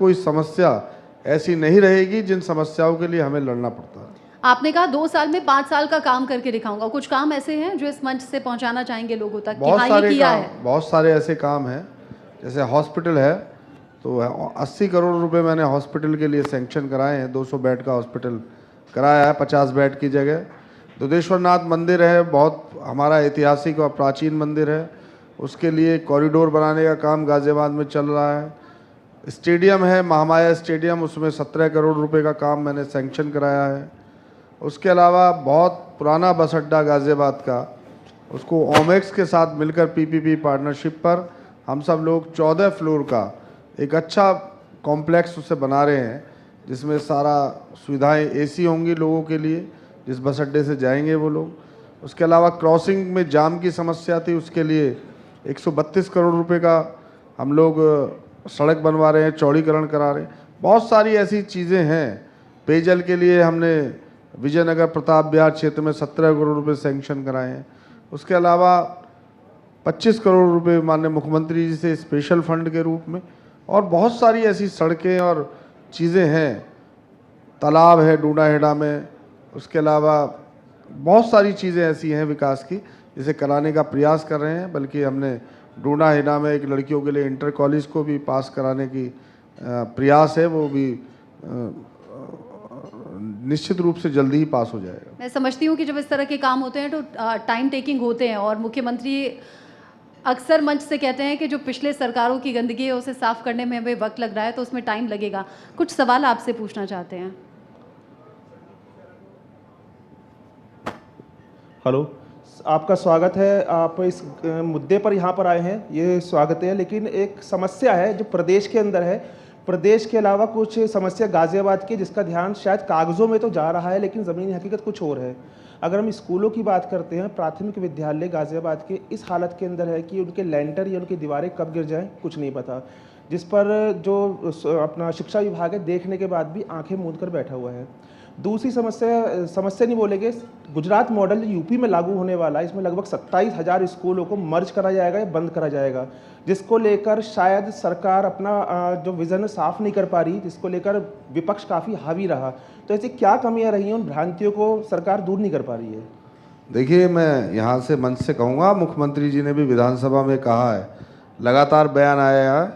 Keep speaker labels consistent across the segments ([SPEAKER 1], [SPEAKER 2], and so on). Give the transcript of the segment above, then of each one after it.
[SPEAKER 1] कोई समस्या ऐसी नहीं रहेगी जिन समस्याओं के लिए हमें लड़ना पड़ता है।
[SPEAKER 2] आपने कहा 2 साल में 5 साल का काम करके दिखाऊंगा। कुछ काम ऐसे हैं जो इस मंच से पहुंचाना चाहेंगे लोगों तक कि हाँ ये किया है?
[SPEAKER 1] बहुत सारे ऐसे काम हैं, जैसे हॉस्पिटल है तो 80 करोड़ रुपए मैंने हॉस्पिटल के लिए सैंक्शन कराए हैं। 200 बेड का हॉस्पिटल कराया है 50 बेड की जगह। दुधेश्वरनाथ मंदिर है, बहुत हमारा ऐतिहासिक और प्राचीन मंदिर है, उसके लिए कॉरिडोर बनाने का काम गाज़ियाबाद में चल रहा है। स्टेडियम है महामाया स्टेडियम, उसमें 17 करोड़ रुपए का काम मैंने सैंक्शन कराया है। उसके अलावा बहुत पुराना बस अड्डा गाज़ियाबाद का, उसको ओमेक्स के साथ मिलकर पीपीपी पार्टनरशिप पर हम सब लोग 14 फ्लोर का एक अच्छा कॉम्प्लेक्स उसे बना रहे हैं, जिसमें सारा सुविधाएं एसी होंगी लोगों के लिए जिस बस अड्डे से जाएंगे वो लोग। उसके अलावा क्रॉसिंग में जाम की समस्या थी, उसके लिए 132 करोड़ रुपए का हम लोग सड़क बनवा रहे हैं, चौड़ीकरण करा रहे हैं। बहुत सारी ऐसी चीज़ें हैं। पेयजल के लिए हमने विजयनगर प्रताप बिहार क्षेत्र में 17 करोड़ रुपए सैंक्शन कराए हैं। उसके अलावा 25 करोड़ रुपए माननीय मुख्यमंत्री जी से स्पेशल फंड के रूप में, और बहुत सारी ऐसी सड़कें और चीज़ें हैं। तालाब है डूडाहेड़ा में, उसके अलावा बहुत सारी चीज़ें ऐसी हैं विकास की जिसे कराने का प्रयास कर रहे हैं। बल्कि हमने डूडाहेड़ा में एक लड़कियों के लिए इंटर कॉलेज को भी पास कराने की प्रयास है, वो भी निश्चित रूप से जल्दी ही पास हो जाएगा।
[SPEAKER 2] मैं समझती हूँ कि जब इस तरह के काम होते हैं तो टाइम टेकिंग होते हैं, और मुख्यमंत्री अक्सर मंच से कहते हैं कि जो पिछले सरकारों की गंदगी है उसे साफ करने में हमें वक्त लग रहा है तो उसमें टाइम लगेगा। कुछ सवाल आपसे पूछना चाहते हैं।
[SPEAKER 3] हेलो, आपका स्वागत है। आप इस मुद्दे पर यहाँ पर आए हैं, ये स्वागत है। लेकिन एक समस्या है जो प्रदेश के अंदर है, प्रदेश के अलावा कुछ समस्या गाज़ियाबाद की, जिसका ध्यान शायद कागज़ों में तो जा रहा है लेकिन ज़मीनी हकीकत कुछ और है। अगर हम स्कूलों की बात करते हैं, प्राथमिक विद्यालय गाज़ियाबाद के इस हालत के अंदर है कि उनके लेंटर या उनकी दीवारें कब गिर जाएं कुछ नहीं पता, जिस पर जो अपना शिक्षा विभाग है देखने के बाद भी आंखें मूंद कर बैठा हुआ है। दूसरी समस्या नहीं बोलेंगे, गुजरात मॉडल यूपी में लागू होने वाला है, इसमें लगभग 27,000 स्कूलों को मर्ज करा जाएगा या बंद करा जाएगा, जिसको लेकर शायद सरकार अपना जो विज़न साफ नहीं कर पा रही, जिसको लेकर विपक्ष काफ़ी हावी रहा। तो ऐसी क्या कमियां रही हैं, उन भ्रांतियों को सरकार दूर नहीं कर पा रही है?
[SPEAKER 1] देखिए, मैं यहाँ से मंच से कहूँगा, मुख्यमंत्री जी ने भी विधानसभा में कहा है, लगातार बयान आया है,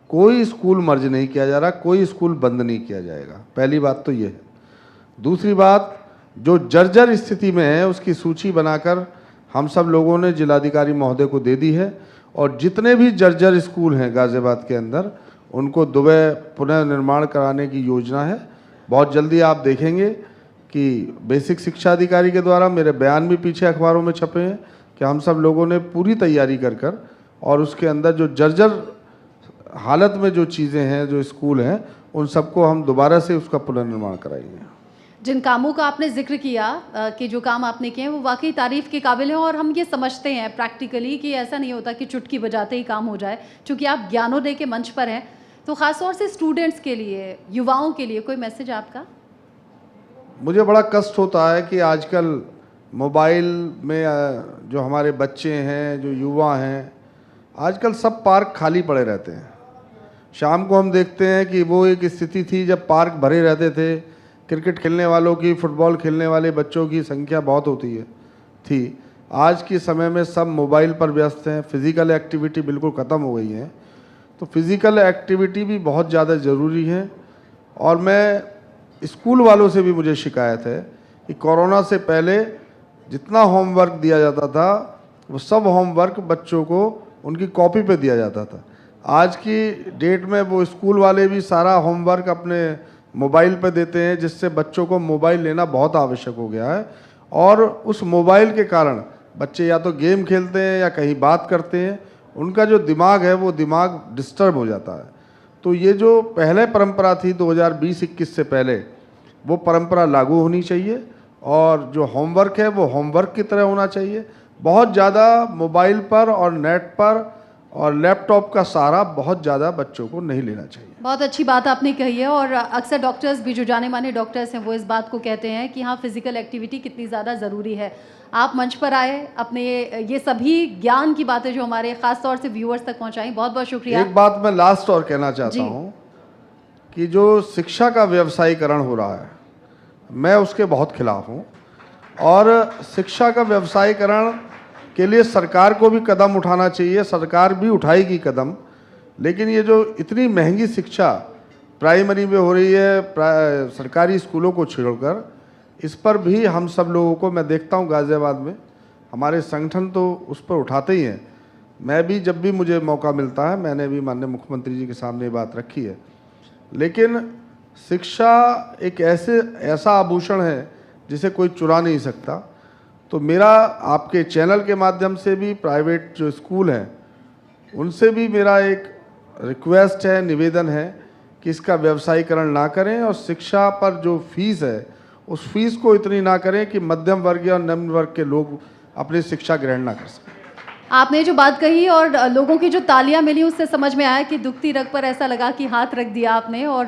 [SPEAKER 1] कोई स्कूल मर्ज नहीं किया जा रहा, कोई स्कूल बंद नहीं किया जाएगा। पहली बात तो ये है। दूसरी बात, जो जर्जर स्थिति में है उसकी सूची बनाकर हम सब लोगों ने जिलाधिकारी महोदय को दे दी है, और जितने भी जर्जर स्कूल हैं गाज़ियाबाद के अंदर उनको दुबई पुनः निर्माण कराने की योजना है। बहुत जल्दी आप देखेंगे कि बेसिक शिक्षा अधिकारी के द्वारा, मेरे बयान भी पीछे अखबारों में छपे हैं, कि हम सब लोगों ने पूरी तैयारी कर और उसके अंदर जो जर्जर हालत में जो चीज़ें हैं, जो स्कूल हैं, उन सबको हम दोबारा से उसका पुनर्निर्माण कराएंगे।
[SPEAKER 2] जिन कामों का आपने जिक्र किया कि जो काम आपने किए हैं वो वाकई तारीफ़ के काबिल हैं, और हम ये समझते हैं प्रैक्टिकली कि ऐसा नहीं होता कि चुटकी बजाते ही काम हो जाए। चूँकि आप ज्ञानोदय के मंच पर हैं, तो ख़ास तौर से स्टूडेंट्स के लिए, युवाओं के लिए कोई मैसेज आपका?
[SPEAKER 1] मुझे बड़ा कष्ट होता है कि आजकल मोबाइल में जो हमारे बच्चे हैं, जो युवा हैं, आजकल सब पार्क खाली पड़े रहते हैं। शाम को हम देखते हैं कि वो एक स्थिति थी जब पार्क भरे रहते थे, क्रिकेट खेलने वालों की, फुटबॉल खेलने वाले बच्चों की संख्या बहुत होती है थी। आज के समय में सब मोबाइल पर व्यस्त हैं, फिज़िकल एक्टिविटी बिल्कुल ख़त्म हो गई है। तो फिज़िकल एक्टिविटी भी बहुत ज़्यादा ज़रूरी है। और मैं स्कूल वालों से भी मुझे शिकायत है कि कोरोना से पहले जितना होमवर्क दिया जाता था वो सब होमवर्क बच्चों को उनकी कॉपी पे दिया जाता था। आज की डेट में वो स्कूल वाले भी सारा होमवर्क अपने मोबाइल पे देते हैं, जिससे बच्चों को मोबाइल लेना बहुत आवश्यक हो गया है। और उस मोबाइल के कारण बच्चे या तो गेम खेलते हैं या कहीं बात करते हैं, उनका जो दिमाग है वो दिमाग डिस्टर्ब हो जाता है। तो ये जो पहले परंपरा थी 2020-21 से पहले, वो परंपरा लागू होनी चाहिए, और जो होमवर्क है वो होमवर्क की तरह होना चाहिए। बहुत ज़्यादा मोबाइल पर और नेट पर और लैपटॉप का सहारा बहुत ज़्यादा बच्चों को नहीं लेना चाहिए।
[SPEAKER 2] बहुत अच्छी बात आपने कही है, और अक्सर डॉक्टर्स भी, जो जाने माने डॉक्टर्स हैं, वो इस बात को कहते हैं कि हाँ, फिजिकल एक्टिविटी कितनी ज़्यादा ज़रूरी है। आप मंच पर आए, अपने ये सभी ज्ञान की बातें जो हमारे ख़ास तौर से व्यूअर्स तक पहुँचाई, बहुत बहुत शुक्रिया।
[SPEAKER 1] एक बात मैं लास्ट और कहना चाहता हूँ कि जो शिक्षा का व्यवसायीकरण हो रहा है, मैं उसके बहुत खिलाफ हूँ। और शिक्षा का व्यवसायीकरण के लिए सरकार को भी कदम उठाना चाहिए, सरकार भी उठाएगी कदम। लेकिन ये जो इतनी महंगी शिक्षा प्राइमरी में हो रही है, सरकारी स्कूलों को छोड़कर, इस पर भी हम सब लोगों को, मैं देखता हूँ गाज़ियाबाद में हमारे संगठन तो उस पर उठाते ही हैं। मैं भी जब भी मुझे मौका मिलता है, मैंने भी माननीय मुख्यमंत्री जी के सामने ये बात रखी है। लेकिन शिक्षा एक ऐसा आभूषण है जिसे कोई चुरा नहीं सकता। तो मेरा आपके चैनल के माध्यम से भी प्राइवेट जो स्कूल हैं उनसे भी मेरा एक रिक्वेस्ट है, निवेदन है कि इसका व्यवसायीकरण ना करें और शिक्षा पर जो फीस है उस फीस को इतनी ना करें कि मध्यम वर्गीय और निम्न वर्ग के लोग अपनी शिक्षा ग्रहण ना कर सकें।
[SPEAKER 2] आपने जो बात कही और लोगों की जो तालियां मिली उससे समझ में आया कि दुखती रग पर ऐसा लगा कि हाथ रख दिया आपने, और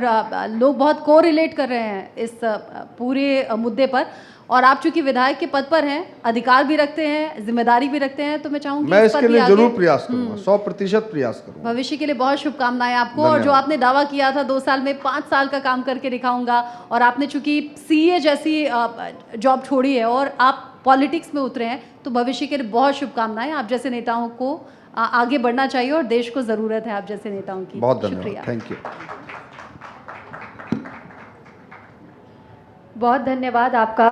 [SPEAKER 2] लोग बहुत कोरिलेट कर रहे हैं इस पूरे मुद्दे पर। और आप चूंकि विधायक के पद पर हैं, अधिकार भी रखते हैं, जिम्मेदारी भी रखते हैं, तो मैं चाहूंगी
[SPEAKER 1] मैं इसके लिए जरूर प्रयास करूंगा, 100% प्रयास करूंगा।
[SPEAKER 2] भविष्य के लिए बहुत शुभकामनाएं आपको। और जो आपने दावा किया था 2 साल में 5 साल का काम करके दिखाऊंगा, और आपने चूंकि सीए जैसी जॉब छोड़ी है और आप पॉलिटिक्स में उतरे हैं, तो भविष्य के लिए बहुत शुभकामनाएं। आप जैसे नेताओं को आगे बढ़ना चाहिए और देश को ज़रूरत है आप जैसे नेताओं की।
[SPEAKER 1] बहुत धन्यवाद, थैंक यू।
[SPEAKER 4] बहुत धन्यवाद आपका।